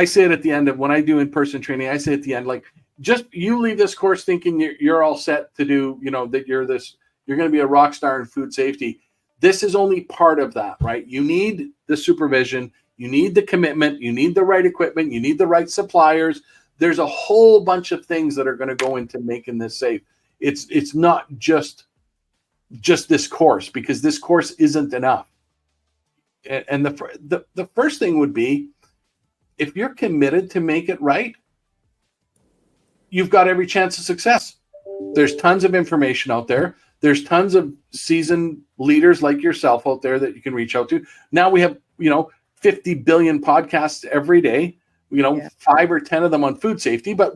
say it at the end of when I do in-person training. I say at the end, like, just you leave this course thinking you're all set to do, that you're going to be a rock star in food safety. This is only part of that, right? You need the supervision, you need the commitment, you need the right equipment, you need the right suppliers. There's a whole bunch of things that are going to go into making this safe. It's not just this course, because this course isn't enough. And the first thing would be, if you're committed to make it right, you've got every chance of success. There's tons of information out there. There's tons of seasoned leaders like yourself out there that you can reach out to. Now we have, 50 billion podcasts every day, 5 or 10 of them on food safety. But,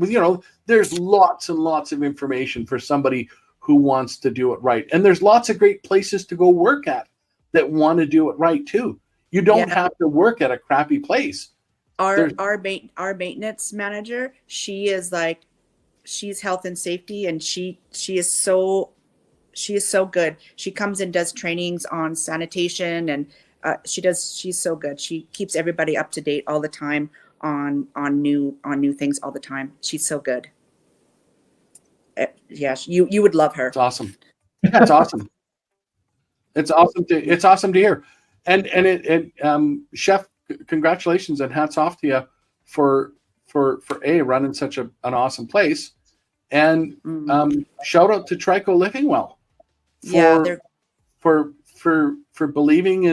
there's lots and lots of information for somebody who wants to do it right. And there's lots of great places to go work at that want to do it right too. You don't have to work at a crappy place. Our maintenance manager, she's health and safety, and she is so good. She comes and does trainings on sanitation, and she's so good. She keeps everybody up to date all the time on new things all the time. She's so good. You would love her. It's awesome. It's awesome. It's awesome to hear. And Chef, congratulations and hats off to you for running such an awesome place. And shout out to Trico Living Well for believing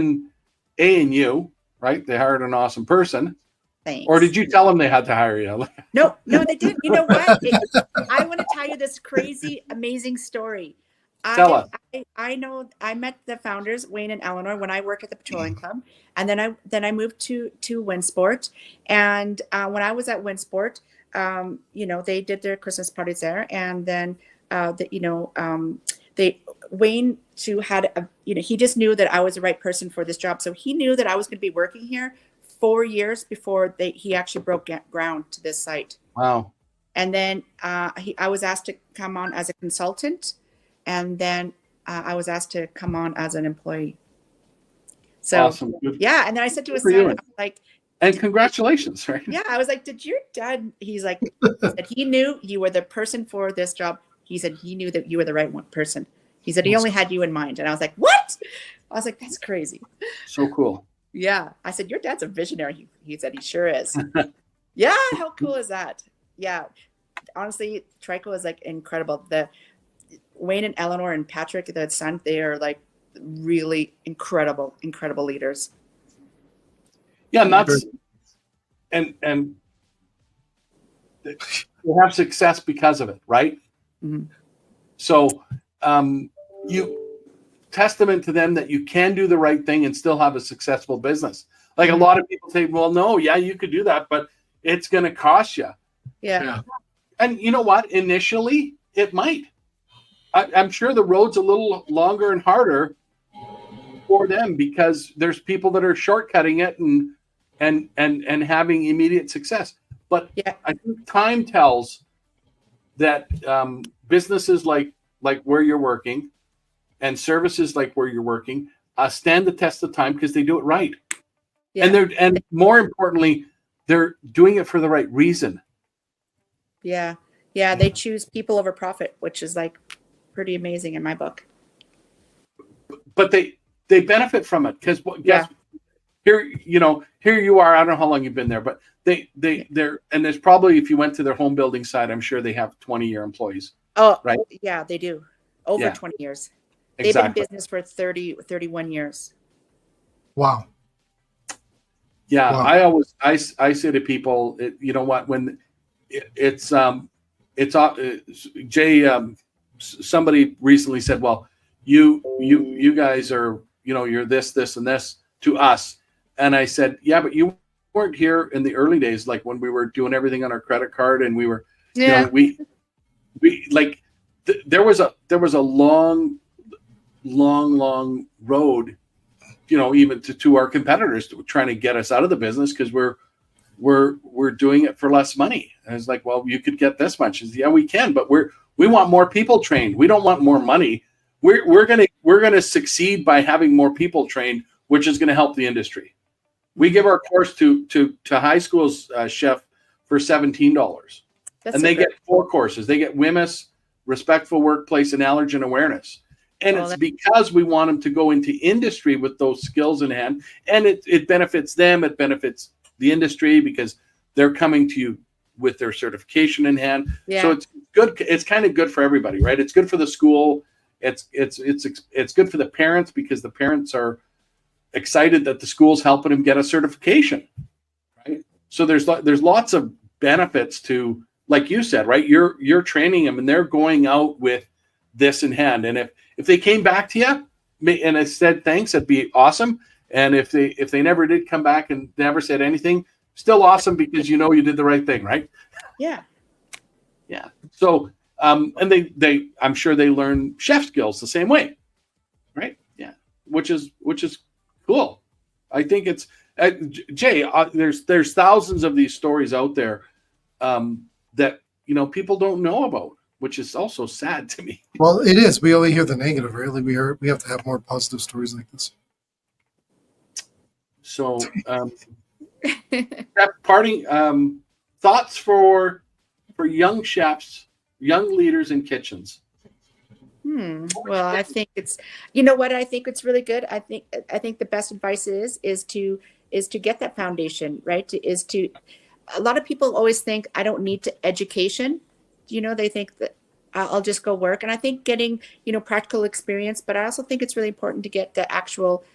in you, right? They hired an awesome person. Thanks. Or did you tell them they had to hire you? No, they didn't. You know what? I want to tell you this crazy, amazing story. Tell us. I know I met the founders, Wayne and Eleanor, when I work at the Petroleum Club, and then I moved to Winsport. And when I was at Winsport, they did their Christmas parties there, and then Wayne too had he just knew that I was the right person for this job, so he knew that I was going to be working here 4 years before he actually broke ground to this site. Wow. And then I was asked to come on as a consultant. And then I was asked to come on as an employee. So awesome. yeah, and then I said to his son, I'm like, and congratulations, right? Yeah, I was like, did your dad? He's like, he knew you were the person for this job. He said he knew that you were the right person. He said he only had you in mind. And I was like, what? I was like, that's crazy. So cool. Yeah. I said, your dad's a visionary. He said he sure is. Yeah. How cool is that? Yeah. Honestly, Trico is like incredible. The Wayne and Eleanor and Patrick, the son, they are like really incredible leaders. Yeah, and that's and you have success because of it, right? Mm-hmm. So you testament to them that you can do the right thing and still have a successful business. Like a lot of people say, well, no, yeah, you could do that, but it's going to cost you. Yeah. And you know what? Initially, it might. I'm sure the road's a little longer and harder for them because there's people that are shortcutting it and having immediate success. But I think time tells that businesses like where you're working and services like where you're working stand the test of time because they do it right. Yeah. And more importantly, they're doing it for the right reason. Yeah. Yeah. They choose people over profit, which is like pretty amazing in my book. But they benefit from it because here you are. I don't know how long you've been there, but they're and there's probably, if you went to their home building side, I'm sure they have 20-year employees. Oh, right. Yeah, they do. Over 20 years. They've been in business for 31 years. Wow. Yeah. Wow. I say to people, you know what, when it's Jay, somebody recently said, well, you guys are, you're this and this to us. And I said, yeah, but you weren't here in the early days, like when we were doing everything on our credit card and we were, we like there was a long road, even to our competitors trying to get us out of the business because we're doing it for less money. And it's like, well, you could get this much. Yeah, we can, but we want more people trained. We don't want more money. We're gonna succeed by having more people trained, which is going to help the industry. We give our course to high schools, chef, for $17, and they get 4 courses. They get WHMIS, respectful workplace, and allergen awareness. And it's because we want them to go into industry with those skills in hand, and it benefits them. It benefits the industry because they're coming to you with their certification in hand. Yeah. So it's good. It's kind of good for everybody, right? It's good for the school. It's good for the parents because the parents are excited that the school's helping them get a certification, right? So there's lots of benefits to, like you said, right? You're training them and they're going out with this in hand. And if they came back to you and I said thanks, that'd be awesome. And if they never did come back and never said anything, still awesome because you did the right thing, right? Yeah. Yeah. So and they I'm sure they learn chef skills the same way, right? Yeah. Which is cool. I think it's Jay. There's thousands of these stories out there that people don't know about, which is also sad to me. Well, it is. We only hear the negative, really. We have to have more positive stories like this. So, parting thoughts for young chefs, young leaders in kitchens. Well, I think it's, I think it's really good. I think the best advice is to get that foundation, right? A lot of people always think I don't need to education. They think that I'll just go work. And I think getting, practical experience, but I also think it's really important to get the actual,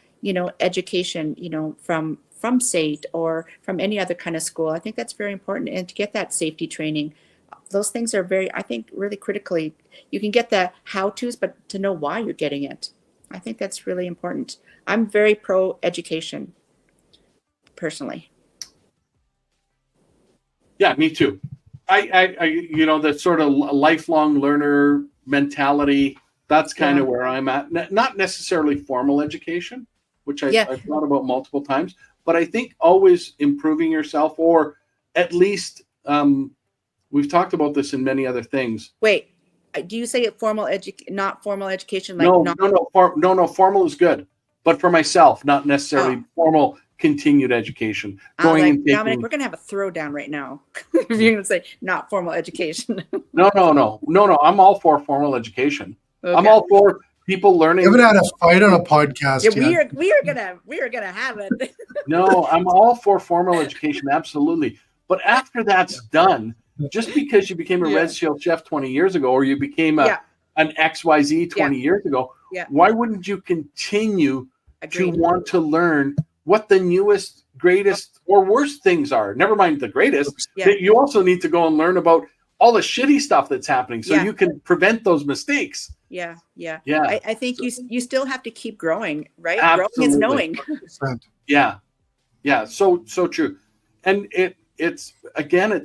education, from SAIT or from any other kind of school. I think that's very important. And to get that safety training, those things are I think really critically, you can get the how-tos, but to know why you're getting it. I think that's really important. I'm very pro education personally. Yeah, me too. I the sort of lifelong learner mentality, that's kind of where I'm at. Not necessarily formal education, which I've thought about multiple times, but I think always improving yourself, or at least we've talked about this in many other things. Wait, do you say not formal education? Like no, formal is good. but for myself, not necessarily formal continued education. Going and taking... Dominic, we're going to have a throwdown right now. If you're going to say not formal education. No. I'm all for formal education. Okay. I'm all for people learning. We haven't had a fight on a podcast yet. We are gonna have it. No, I'm all for formal education, absolutely. But after that's done, just because you became a Red Seal chef 20 years ago, or you became an XYZ 20 years ago, why wouldn't you continue to want to learn what the newest, greatest, or worst things are? Never mind the greatest. You also need to go and learn about all the shitty stuff that's happening so you can prevent those mistakes. Yeah. I think you still have to keep growing, right? Absolutely. Growing is knowing. Yeah. So true. And it's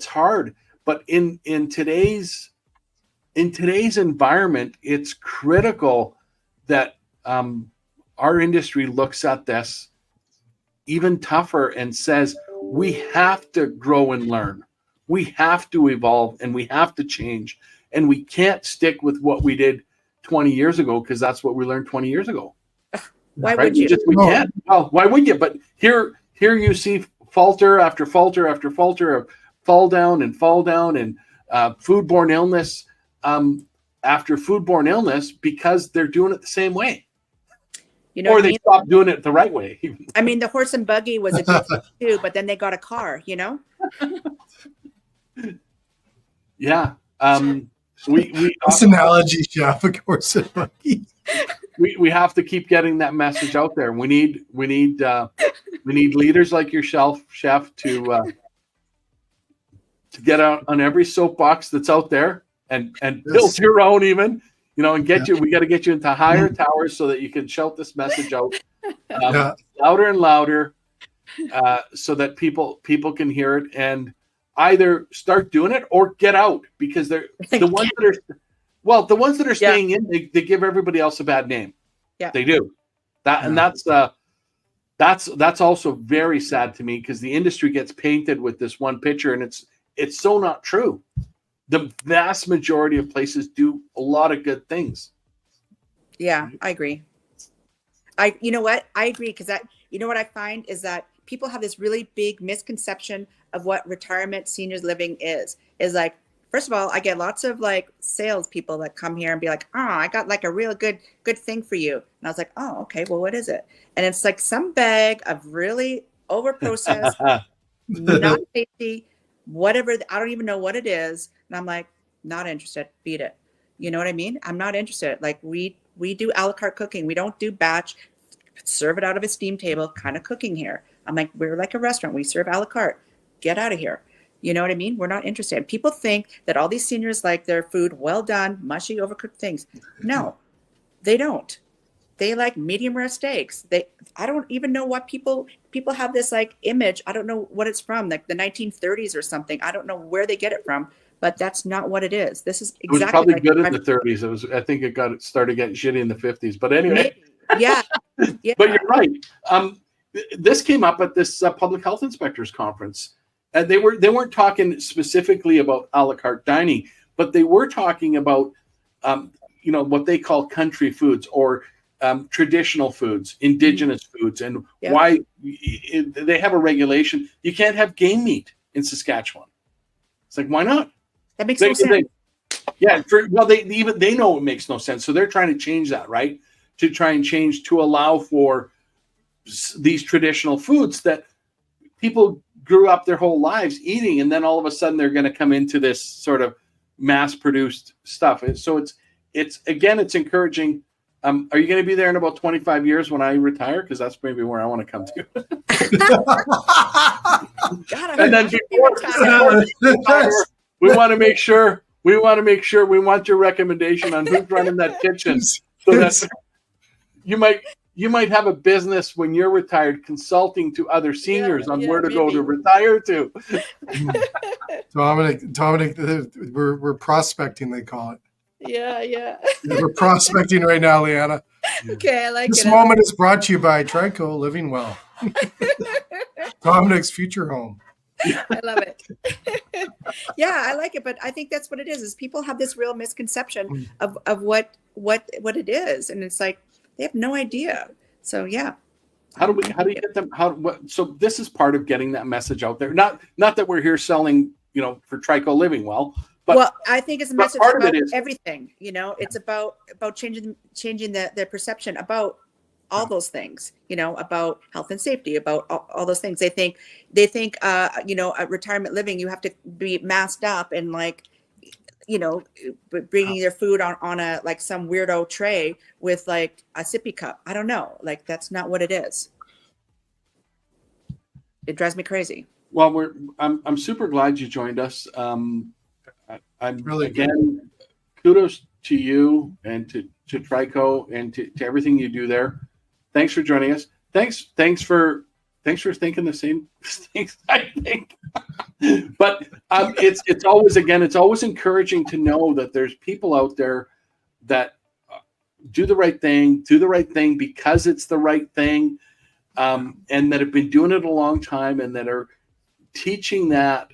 hard, but in today's environment, it's critical that our industry looks at this even tougher and says we have to grow and learn. We have to evolve and we have to change, and we can't stick with what we did 20 years ago because that's what we learned 20 years ago. Why would you? We can't. Well, why would you? But here you see falter after falter after falter of fall down, and foodborne illness after foodborne illness because they're doing it the same way. Or they stopped doing it the right way. I mean, the horse and buggy was a good thing too, but then they got a car, Yeah. This analogy, chef, of course, and buggy. We have to keep getting that message out there. We need leaders like yourself, chef, to get out on every soapbox that's out there and build your own even. And get you. We got to get you into higher towers so that you can shout this message out louder and louder, so that people can hear it and either start doing it or get out, because they're the ones that are staying in. They give everybody else a bad name. Yeah, they do that, and that's also very sad to me, because the industry gets painted with this one picture, and it's so not true. The vast majority of places do a lot of good things. Yeah, I agree. You know what? I agree, because what I find is that people have this really big misconception of what retirement seniors living is like. First of all, I get lots of like salespeople that come here and be like, "Oh, I got like a real good thing for you," and I was like, "Oh, okay. Well, what is it?" And it's like some bag of really overprocessed, not tasty, whatever. I don't even know what it is. And I'm like, not interested. Beat it. You know what I mean? I'm not interested. Like we do a la carte cooking. We don't do batch, serve it out of a steam table kind of cooking here. I'm like, we're like a restaurant. We serve a la carte. Get out of here. You know what I mean? We're not interested. People think that all these seniors like their food well done, mushy, overcooked things. No, they don't. They like medium rare steaks. I don't even know what people have this like image. I don't know what it's from, like the 1930s or something. I don't know where they get it from, but that's not what it is. This is exactly. It was probably like good in the 30s. I think it started getting shitty in the 50s. But anyway, yeah. But you're right. This came up at this public health inspectors conference, and they weren't talking specifically about a la carte dining, but they were talking about what they call country foods or traditional foods, indigenous foods, and why they have a regulation. You can't have game meat in Saskatchewan. It's like, why not? That makes no sense. They know it makes no sense. So they're trying to change that, right? To try and change to allow for these traditional foods that people grew up their whole lives eating, and then all of a sudden they're going to come into this sort of mass-produced stuff. So it's encouraging. Are you going to be there in about 25 years when I retire? Because that's maybe where I want to come to. God, and then before we want to make sure. We want your recommendation on who's running that kitchen, so that you might have a business when you're retired, consulting to other seniors on where to go to retire to. Dominic, we're prospecting, they call it. Yeah. We're prospecting right now, Liana. Okay, I like this moment is brought to you by Trico Living Well. Dominic's future home. I love it. Yeah, I like it, but I think that's what it is people have this real misconception of what it is, and it's like they have no idea. So yeah. How do you get them? So this is part of getting that message out there. Not that we're here selling, for Trico Living Well, but well, I think it's a message part about of it is everything. It's about changing their perception about all those things. About health and safety, about all those things. They think at retirement living you have to be masked up and bringing their food on a some weirdo tray with a sippy cup. I don't know. That's not what it is. It drives me crazy. Well, I'm super glad you joined us. I'm really again, kudos to you and to Trico and to everything you do there. Thanks for joining us. Thanks for thinking the same things I think. But it's always encouraging to know that there's people out there that do the right thing because it's the right thing, and that have been doing it a long time and that are teaching that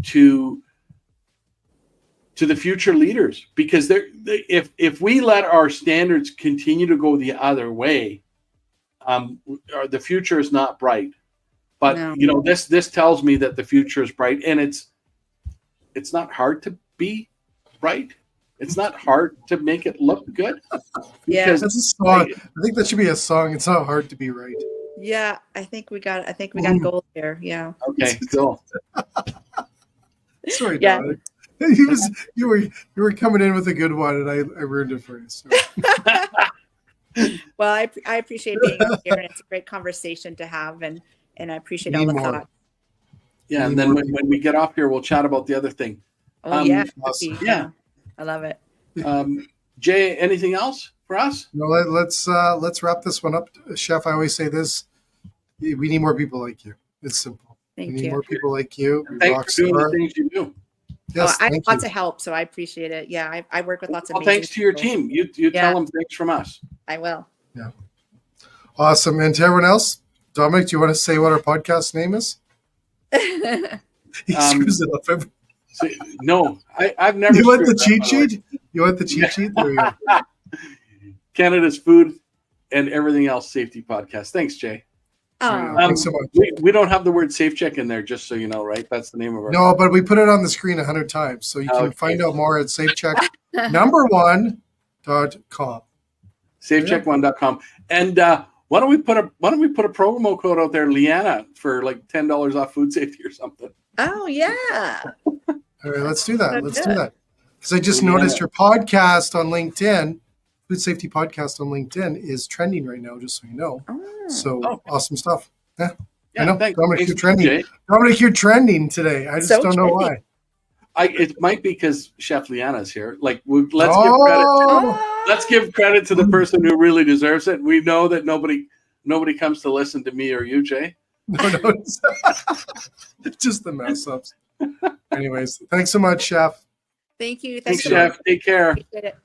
to the future leaders. Because if we let our standards continue to go the other way, the future is not bright. But no. This tells me that the future is bright, and it's not hard to be bright. It's not hard to make it look good. Yeah, that's a song. I think that should be a song. It's not hard to be right. Yeah, I think we got gold here. Yeah. Okay, cool. Sorry, yeah. Dominic. You were coming in with a good one, and I ruined it for you. Well, I appreciate being here, and it's a great conversation to have, and I appreciate all the thought. Yeah, and then when we get off here, we'll chat about the other thing. Oh yeah, awesome. Yeah, I love it. Jay, anything else for us? No, let's wrap this one up, Chef. I always say this: we need more people like you. It's simple. We need more people like you. Thanks for doing the things you do. Yes, I have lots of help, so I appreciate it. Yeah, I work with lots of. Thanks to your team. You tell them thanks from us. I will. Yeah. Awesome. And to everyone else, Dominic, do you want to say what our podcast name is? He screws it up. No, I've never. You want the cheat sheet? You want the cheat sheet? There we go. Canada's Food and Everything Else Safety Podcast. Thanks, Jay. Thanks so much. We don't have the word safe check in there, just so you know, right? That's the name of our. No, but we put it on the screen 100 times, so you can find out more at safecheck1.com. Safecheck1.com. And why don't we put a promo code out there, Liana, for like $10 off food safety or something? Oh yeah. All right, let's do that. Let's do that. Because I just noticed your podcast on LinkedIn, Food Safety Podcast on LinkedIn, is trending right now, just so you know. So awesome stuff. Yeah. I know. Thanks. Dominic, you're trending. Dominic, you're trending today. I just don't know why. It might be because Chef Liana's here. Let's give credit to the person who really deserves it. We know that nobody comes to listen to me or you, Jay. No, it's just the mess ups. Anyways, thanks so much, Chef. Thank you. Thanks, Chef. Take care. Appreciate it.